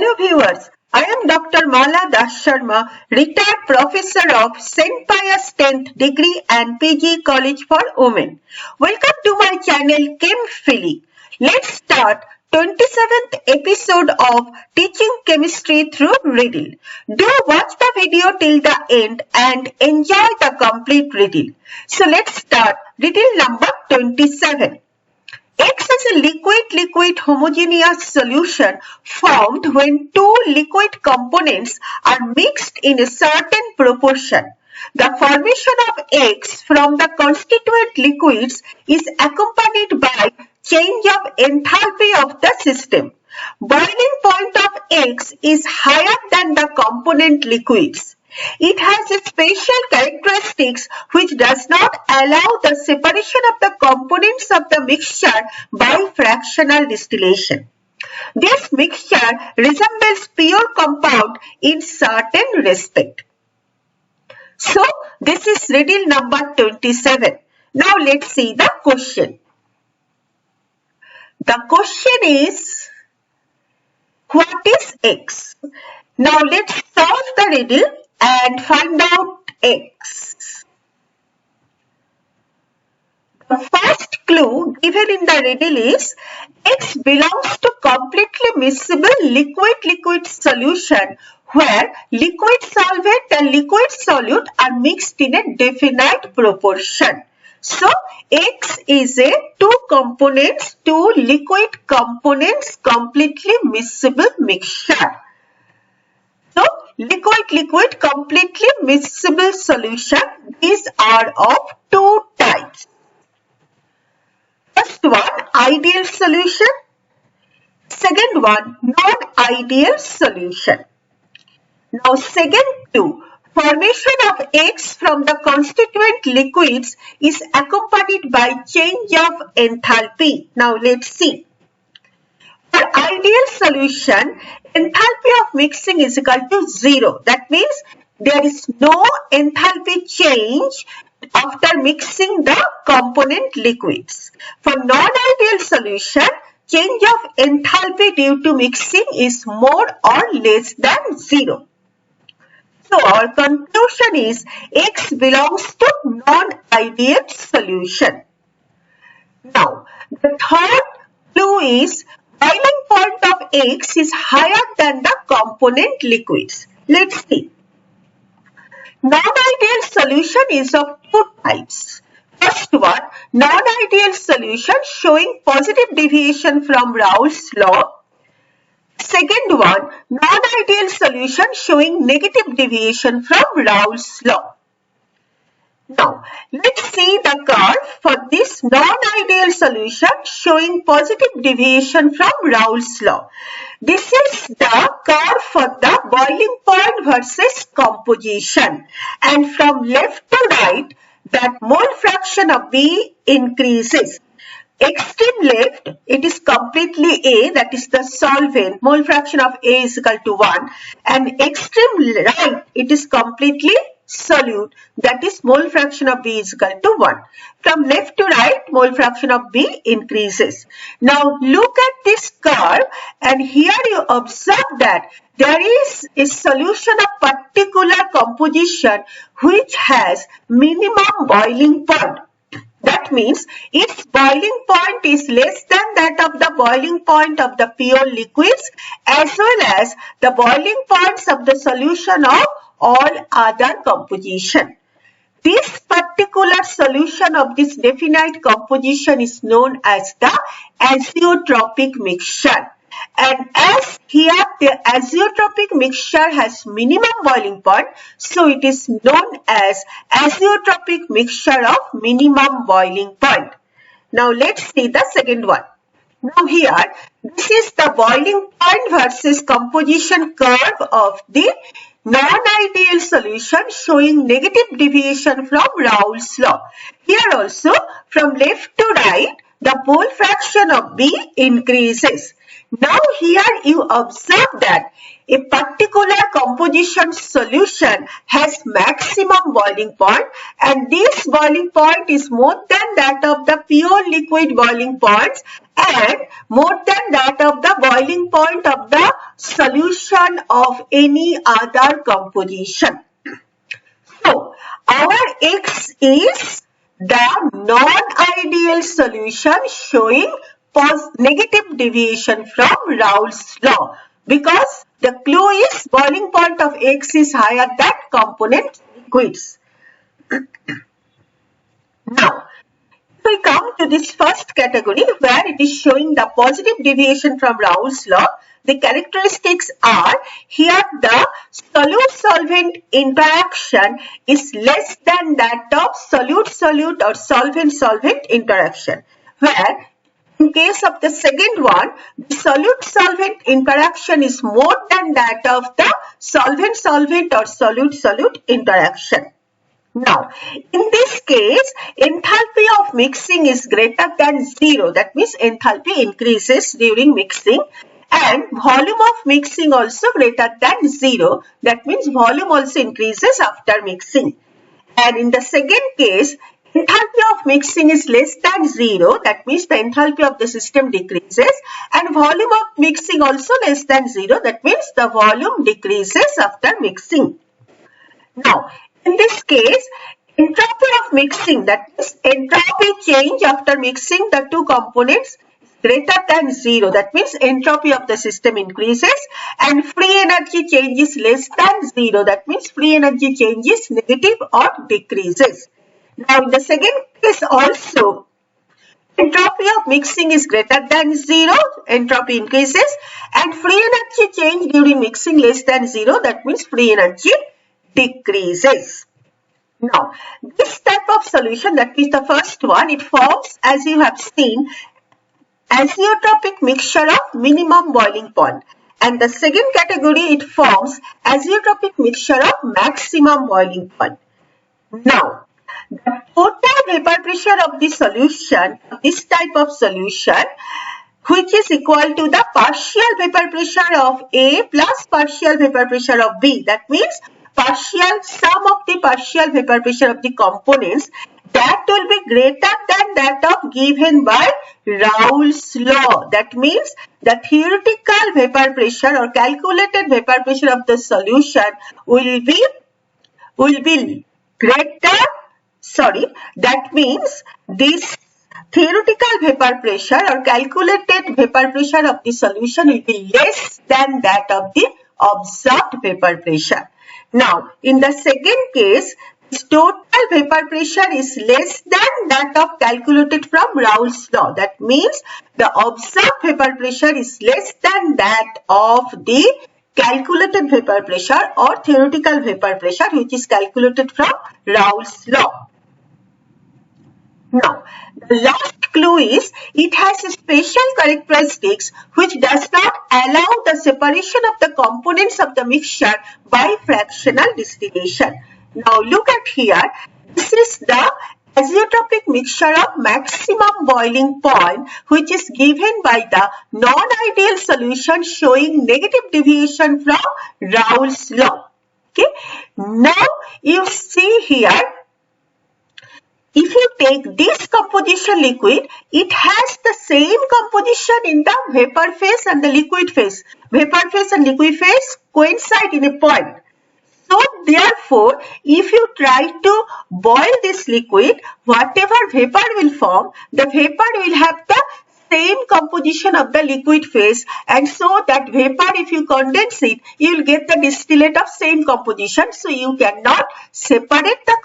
Hello viewers, I am Dr. Mala Das Sharma, retired professor of St. Pius 10th degree and PG College for Women. Welcome to my channel Chemphilic. Let's start 27th episode of Teaching Chemistry through Riddle. Do watch the video till the end and enjoy the complete riddle. So let's start riddle number 27. X is a liquid homogeneous solution formed when two liquid components are mixed in a certain proportion. The formation of X from the constituent liquids is accompanied by change of enthalpy of the system. Boiling point of X is higher than the component liquids. It has a special characteristics which does not allow the separation of the components of the mixture by fractional distillation. This mixture resembles pure compound in certain respect. So, this is riddle number 27. Now, let's see the question. The question is, what is X? Now, let's solve the riddle and find out X. The first clue given in the riddle is X belongs to completely miscible liquid solution where liquid solvent and liquid solute are mixed in a definite proportion. So, X is a two liquid components completely miscible mixture. So, liquid completely miscible solution, these are of two types. First one, ideal solution. Second one, non-ideal solution. Now, second clue, formation of X from the constituent liquids is accompanied by change of enthalpy. Now, let's see. For ideal solution, enthalpy of mixing is equal to 0. That means there is no enthalpy change after mixing the component liquids. For non-ideal solution, change of enthalpy due to mixing is more or less than 0. So our conclusion is X belongs to non-ideal solution. Now, the third clue is boiling point of X is higher than the component liquids. Let's see. Non-ideal solution is of two types. First one, non-ideal solution showing positive deviation from Raoult's law. Second one, non-ideal solution showing negative deviation from Raoult's law. Now, let's see the curve for this non-ideal solution showing positive deviation from Raoult's law. This is the curve for the boiling point versus composition. And from left to right, that mole fraction of B increases. Extreme left, it is completely A, that is the solvent. Mole fraction of A is equal to 1. And extreme right, it is completely solute, that is mole fraction of B is equal to 1. From left to right, mole fraction of B increases. Now look at this curve and here you observe that there is a solution of particular composition which has minimum boiling point. That means its boiling point is less than that of the boiling point of the pure liquids as well as the boiling points of the solution of all other composition. This particular solution of this definite composition is known as the azeotropic mixture. And as here the azeotropic mixture has minimum boiling point, so it is known as azeotropic mixture of minimum boiling point. Now let's see the second one. Now here, this is the boiling point versus composition curve of the non-ideal solution showing negative deviation from Raoult's law. Here also, from left to right, the mole fraction of B increases. Now here you observe that a particular composition solution has maximum boiling point and this boiling point is more than that of the pure liquid boiling points and more than that of the boiling point of the solution of any other composition. So, our X is the non-ideal solution showing negative deviation from Raoult's law, because the clue is boiling point of X is higher than component liquids. Now, we come to this first category where it is showing the positive deviation from Raoult's law. The characteristics are, here the solute-solvent interaction is less than that of solute-solute or solvent-solvent interaction, where in case of the second one, the solute-solvent interaction is more than that of the solvent-solvent or solute-solute interaction. Now, in this case, enthalpy of mixing is greater than 0. That means enthalpy increases during mixing, and volume of mixing also greater than 0. That means volume also increases after mixing. And in the second case, enthalpy of mixing is less than 0. That means the enthalpy of the system decreases, and volume of mixing also less than 0. That means the volume decreases after mixing. Now, in this case, entropy of mixing, that is entropy change after mixing the two components, greater than 0. That means entropy of the system increases, and free energy change is less than 0. That means free energy change is negative or decreases. Now, in the second case also, entropy of mixing is greater than 0, entropy increases, and free energy change during mixing less than 0. That means free energy decreases. Now, this type of solution, that is the first one, it forms, as you have seen, azeotropic mixture of minimum boiling point. And the second category, it forms azeotropic mixture of maximum boiling point. Now, the total vapor pressure of the solution, this type of solution, which is equal to the partial vapor pressure of A plus partial vapor pressure of B. That means sum of the partial vapor pressure of the components, that will be greater than that of given by Raoult's law. That means the theoretical vapor pressure or calculated vapor pressure of the solution will be greater. That means this theoretical vapor pressure or calculated vapor pressure of the solution will be less than that of the observed vapor pressure. Now, in the second case, total vapor pressure is less than that of calculated from Raoult's law. That means the observed vapor pressure is less than that of the calculated vapor pressure or theoretical vapor pressure, which is calculated from Raoult's law. Now, the last clue is, it has special characteristics which does not allow the separation of the components of the mixture by fractional distillation. Now, look at here. This is the azeotropic mixture of maximum boiling point, which is given by the non-ideal solution showing negative deviation from Raoult's law. Okay. Now, you see here, if you take this composition liquid, it has the same composition in the vapor phase and the liquid phase. Vapor phase and liquid phase coincide in a point. So, therefore, if you try to boil this liquid, whatever vapor will form, the vapor will have the same composition of the liquid phase, and so that vapor, if you condense it, you will get the distillate of same composition. So, you cannot separate the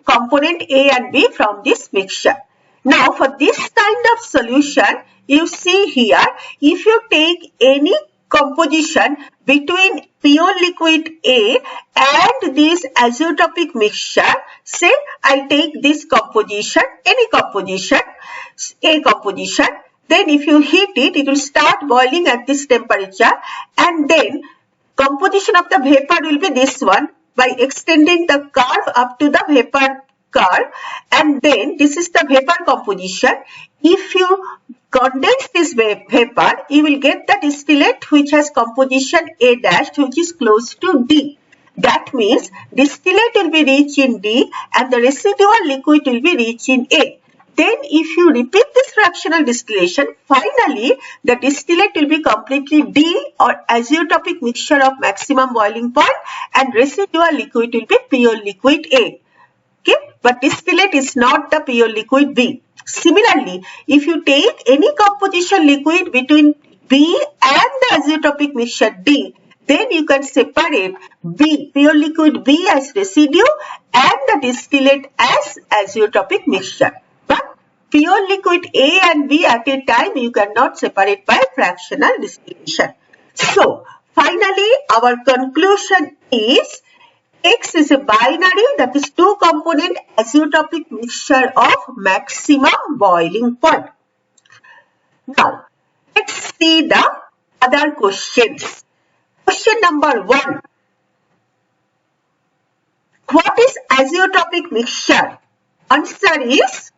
component A and B from this mixture. Now, for this kind of solution, you see here, if you take any composition between pure liquid A and this azeotropic mixture, say I take this composition, any composition, A composition, then if you heat it, it will start boiling at this temperature, and then composition of the vapor will be this one, by extending the curve up to the vapor curve, and then this is the vapor composition. If you condense this vapor, you will get the distillate which has composition A dash, which is close to D. That means distillate will be rich in D and the residual liquid will be rich in A. Then if you repeat this fractional distillation, finally the distillate will be completely D or azeotropic mixture of maximum boiling point, and residual liquid will be pure liquid A. Okay, but distillate is not the pure liquid B. Similarly, if you take any composition liquid between B and the azeotropic mixture D, then you can separate B, pure liquid B as residue, and the distillate as azeotropic mixture. But pure liquid A and B at a time you cannot separate by fractional distillation. So, finally our conclusion is X is a binary, that is two component azeotropic mixture of maximum boiling point. Now, let's see the other questions. Question number 1. What is azeotropic mixture? Answer is,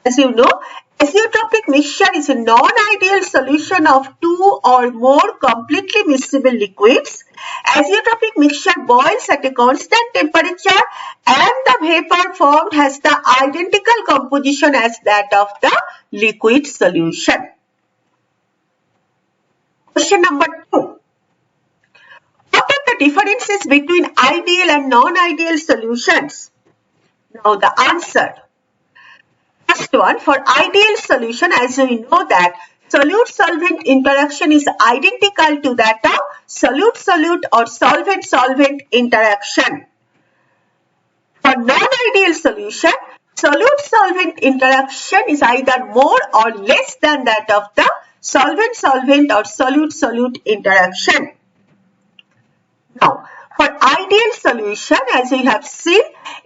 as you know, azeotropic mixture is a non-ideal solution of two or more completely miscible liquids. Azeotropic mixture boils at a constant temperature and the vapor formed has the identical composition as that of the liquid solution. Question number 2. What are the differences between ideal and non-ideal solutions? Now the answer. First one, for ideal solution, as we know that solute-solvent interaction is identical to that of solute-solute or solvent-solvent interaction. For non-ideal solution, solute-solvent interaction is either more or less than that of the solvent-solvent or solute-solute interaction. Now, for ideal solution, as we have seen,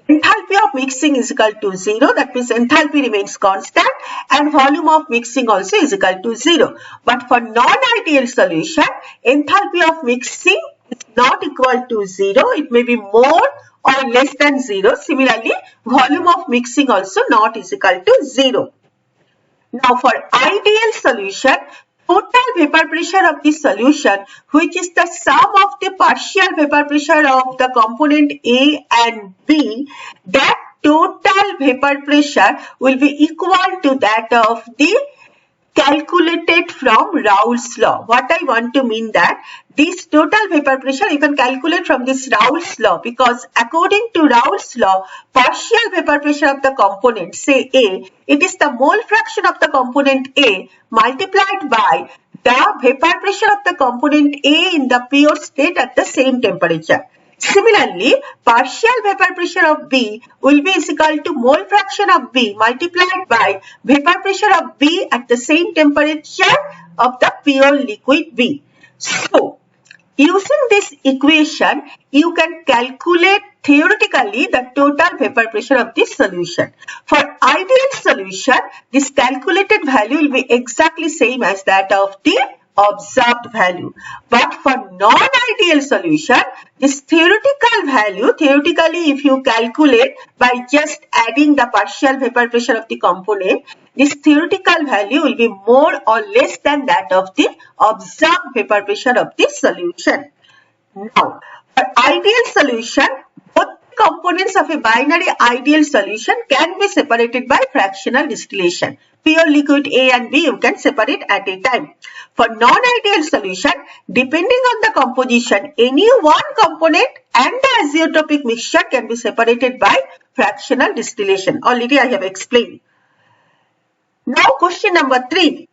enthalpy of mixing is equal to 0. That means enthalpy remains constant and volume of mixing also is equal to 0. But for non-ideal solution, enthalpy of mixing is not equal to 0. It may be more or less than 0. Similarly, volume of mixing also not is equal to 0. Now, for ideal solution, total vapor pressure of the solution, which is the sum of the partial vapor pressure of the component A and B, that total vapor pressure will be equal to that of the calculated from Raoult's law. What I want to mean that this total vapor pressure you can calculate from this Raoult's law, because according to Raoult's law, partial vapor pressure of the component, say A, it is the mole fraction of the component A multiplied by the vapor pressure of the component A in the pure state at the same temperature. Similarly, partial vapor pressure of B will be is equal to mole fraction of B multiplied by vapor pressure of B at the same temperature of the pure liquid B. So, using this equation, you can calculate theoretically the total vapor pressure of this solution. For ideal solution, this calculated value will be exactly same as that of the observed value. But for non-ideal solution, this theoretical value, theoretically if you calculate by just adding the partial vapor pressure of the component, this theoretical value will be more or less than that of the observed vapor pressure of the solution. Now, for ideal solution, both components of a binary ideal solution can be separated by fractional distillation. Pure liquid A and B you can separate at a time. For non-ideal solution, depending on the composition, any one component and the azeotropic mixture can be separated by fractional distillation. Already I have explained. Now question number 3.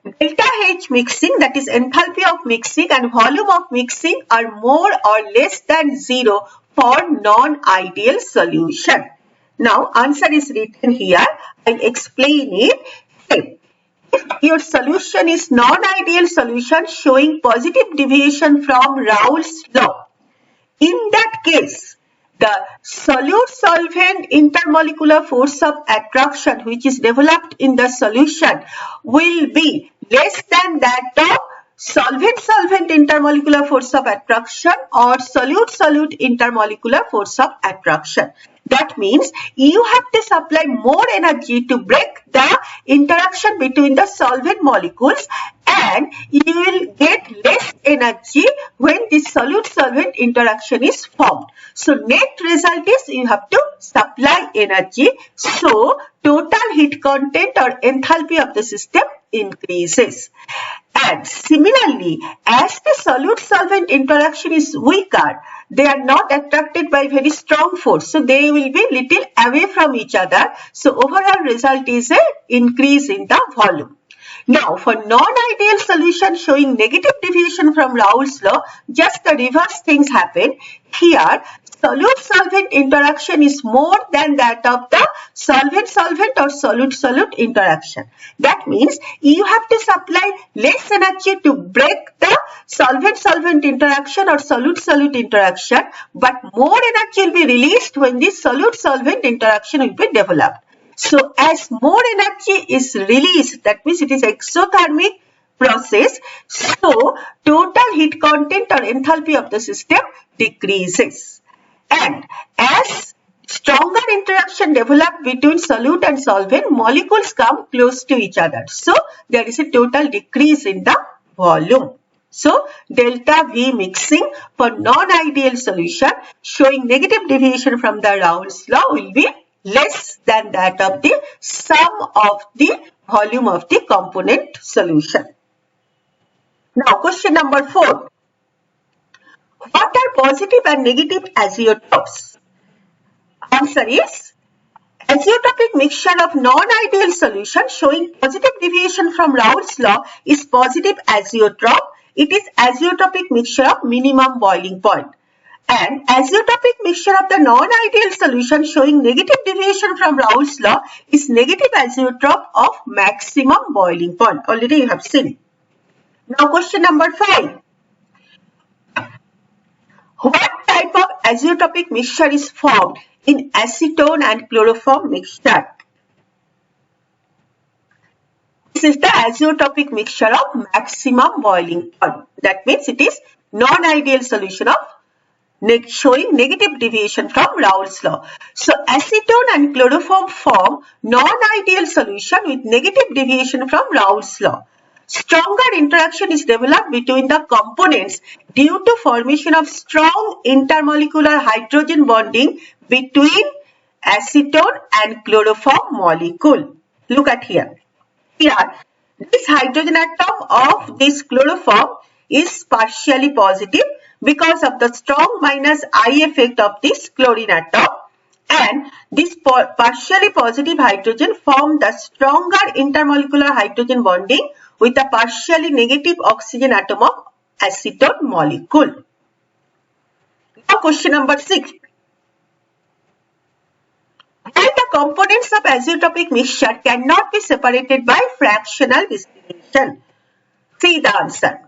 When delta H mixing, that is enthalpy of mixing, and volume of mixing are more or less than 0 for non-ideal solution. Now answer is written here. I'll explain it. If your solution is non-ideal solution showing positive deviation from Raoult's law, in that case, the solute-solvent intermolecular force of attraction which is developed in the solution will be less than that of solvent-solvent intermolecular force of attraction or solute-solute intermolecular force of attraction. That means you have to supply more energy to break the interaction between the solvent molecules, and you will get less energy when the solute-solvent interaction is formed. So net result is you have to supply energy. So total heat content or enthalpy of the system increases. And similarly, as the solute-solvent interaction is weaker, they are not attracted by very strong force. So they will be little away from each other. So overall result is an increase in the volume. Now, for non-ideal solution showing negative deviation from Raoult's law, just the reverse things happen. Here, solute-solvent interaction is more than that of the solvent-solvent or solute-solute interaction. That means you have to supply less energy to break the solvent-solvent interaction or solute-solute interaction, but more energy will be released when the solute-solvent interaction will be developed. So as more energy is released, that means it is exothermic process, so total heat content or enthalpy of the system decreases. And as stronger interaction develop between solute and solvent, molecules come close to each other. So there is a total decrease in the volume. So delta V mixing for non-ideal solution showing negative deviation from the Raoult's law will be less than that of the sum of the volume of the component solution. Now question number 4. What are positive and negative azeotropes? Answer is azeotropic mixture of non-ideal solution showing positive deviation from Raoult's law is positive azeotrope. It is azeotropic mixture of minimum boiling point. And azeotropic mixture of the non-ideal solution showing negative deviation from Raoult's law is negative azeotrope of maximum boiling point. Already you have seen. Now question number 5. What type of azeotropic mixture is formed in acetone and chloroform mixture? This is the azeotropic mixture of maximum boiling point. That means it is non-ideal solution of showing negative deviation from Raoult's law. So acetone and chloroform form non-ideal solution with negative deviation from Raoult's law. Stronger interaction is developed between the components due to formation of strong intermolecular hydrogen bonding between acetone and chloroform molecule. Look at here. Here, this hydrogen atom of this chloroform is partially positive because of the strong minus I effect of this chlorine atom, and this partially positive hydrogen form the stronger intermolecular hydrogen bonding with a partially negative oxygen atom of acetone molecule. Now question number 6. Why the components of azeotropic mixture cannot be separated by fractional distillation? See the answer.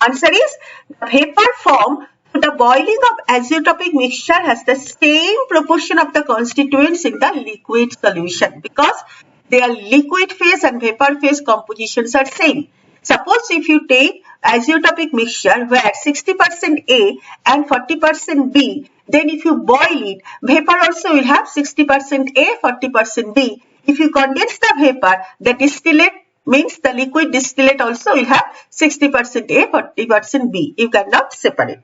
Answer is the vapor form to the boiling of azeotropic mixture has the same proportion of the constituents in the liquid solution because their liquid phase and vapor phase compositions are same. Suppose if you take azeotropic mixture where 60% A and 40% B, then if you boil it, vapor also will have 60% A, 40% B. If you condense the vapor, the distillate means the liquid distillate also will have 60% A, 40% B. You cannot separate.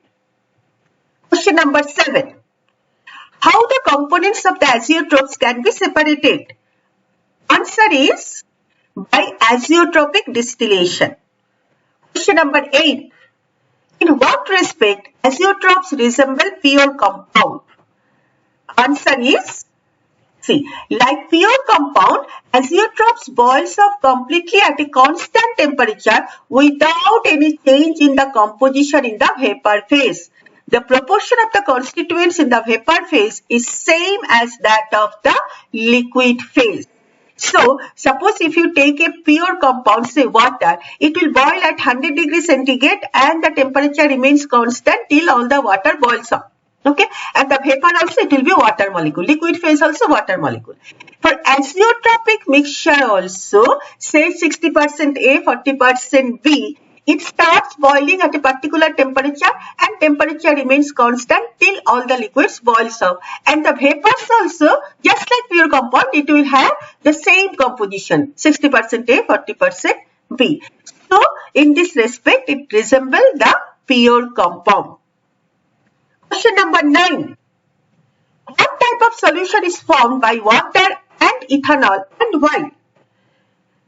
Question number 7. How the components of the azeotropes can be separated? Answer is by azeotropic distillation. Question number 8. In what respect azeotropes resemble pure compound? Answer is, see, like pure compound, azeotropes boils off completely at a constant temperature without any change in the composition in the vapor phase. The proportion of the constituents in the vapor phase is same as that of the liquid phase. So, suppose if you take a pure compound, say water, it will boil at 100 degrees centigrade and the temperature remains constant till all the water boils up. Okay, and the vapor also it will be water molecule, liquid phase also water molecule. For azeotropic mixture also, say 60% A, 40% B, it starts boiling at a particular temperature and temperature remains constant till all the liquids boils up. And the vapors also, just like pure compound, it will have the same composition, 60% A, 40% B. So, in this respect, it resembles the pure compound. Question number 9. What type of solution is formed by water and ethanol and why?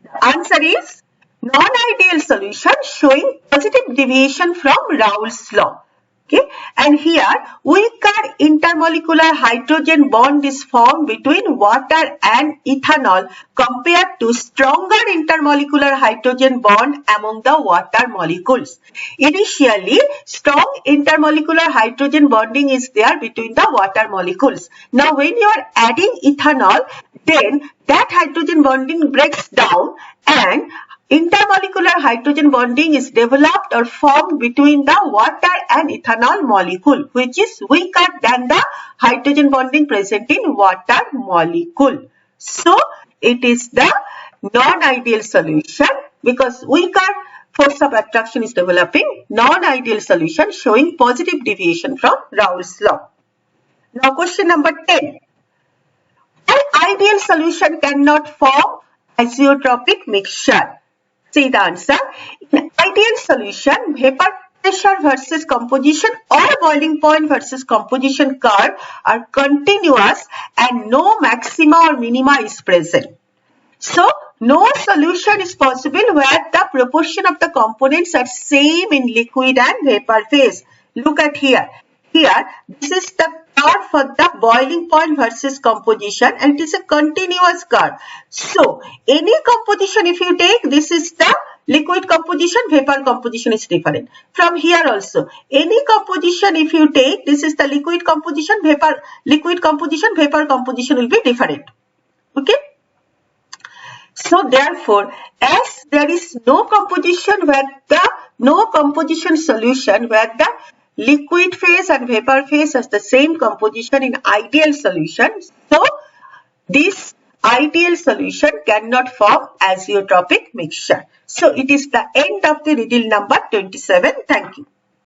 The answer is non-ideal solution showing positive deviation from Raoult's law. Okay, and here weaker intermolecular hydrogen bond is formed between water and ethanol compared to stronger intermolecular hydrogen bond among the water molecules. Initially, strong intermolecular hydrogen bonding is there between the water molecules. Now, when you are adding ethanol, then that hydrogen bonding breaks down and intermolecular hydrogen bonding is developed or formed between the water and ethanol molecule, which is weaker than the hydrogen bonding present in water molecule. So, it is the non-ideal solution because weaker force of attraction is developing, non-ideal solution showing positive deviation from Raoult's law. Now, question number 10. An ideal solution cannot form azeotropic mixture. See the answer. In ideal solution, vapor pressure versus composition or boiling point versus composition curve are continuous and no maxima or minima is present. So, no solution is possible where the proportion of the components are same in liquid and vapor phase. Look at here. Here, this is the curve for the boiling point versus composition and it is a continuous curve. So, any composition if you take, this is the liquid composition, vapor composition is different. From here also, any composition if you take, this is the liquid composition, vapor composition will be different. Okay. So, therefore, as there is no composition solution where the liquid phase and vapor phase has the same composition in ideal solution. So, this ideal solution cannot form azeotropic mixture. So, it is the end of the riddle number 27. Thank you.